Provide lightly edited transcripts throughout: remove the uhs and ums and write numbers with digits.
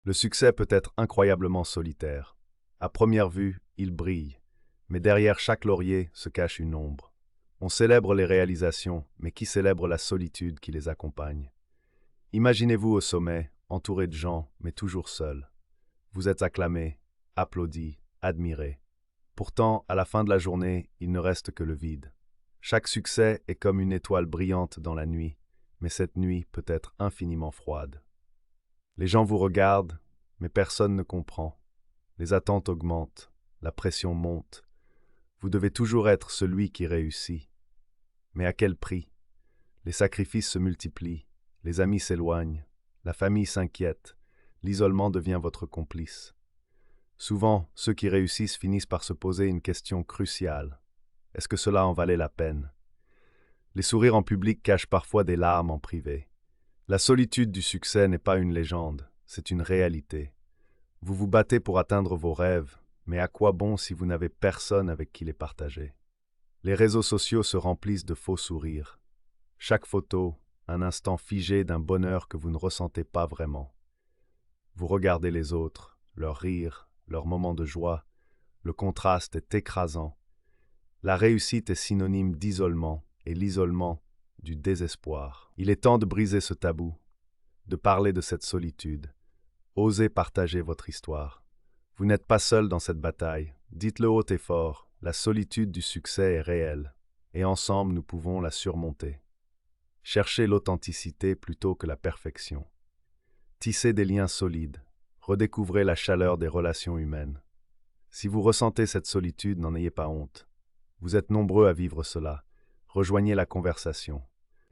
Le succès peut être incroyablement solitaire. À première vue, il brille, mais derrière chaque laurier se cache une ombre. On célèbre les réalisations, mais qui célèbre la solitude qui les accompagne? Imaginez-vous au sommet, entouré de gens, mais toujours seul. Vous êtes acclamé, applaudi, admiré. Pourtant, à la fin de la journée, il ne reste que le vide. Chaque succès est comme une étoile brillante dans la nuit, mais cette nuit peut être infiniment froide. Les gens vous regardent, mais personne ne comprend. Les attentes augmentent, la pression monte. Vous devez toujours être celui qui réussit. Mais à quel prix? Les sacrifices se multiplient, les amis s'éloignent, la famille s'inquiète, l'isolement devient votre complice. Souvent, ceux qui réussissent finissent par se poser une question cruciale. Est-ce que cela en valait la peine? Les sourires en public cachent parfois des larmes en privé. La solitude du succès n'est pas une légende, c'est une réalité. Vous vous battez pour atteindre vos rêves, mais à quoi bon si vous n'avez personne avec qui les partager? Les réseaux sociaux se remplissent de faux sourires. Chaque photo, un instant figé d'un bonheur que vous ne ressentez pas vraiment. Vous regardez les autres, leurs rires, leurs moments de joie. Le contraste est écrasant. La réussite est synonyme d'isolement et l'isolement du désespoir. Il est temps de briser ce tabou, de parler de cette solitude. Osez partager votre histoire. Vous n'êtes pas seul dans cette bataille. Dites-le haut et fort, la solitude du succès est réelle, et ensemble nous pouvons la surmonter. Cherchez l'authenticité plutôt que la perfection. Tissez des liens solides. Redécouvrez la chaleur des relations humaines. Si vous ressentez cette solitude, n'en ayez pas honte. Vous êtes nombreux à vivre cela. Rejoignez la conversation.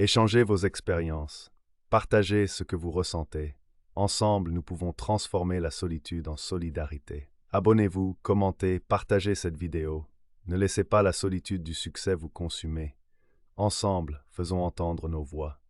Échangez vos expériences. Partagez ce que vous ressentez. Ensemble, nous pouvons transformer la solitude en solidarité. Abonnez-vous, commentez, partagez cette vidéo. Ne laissez pas la solitude du succès vous consumer. Ensemble, faisons entendre nos voix.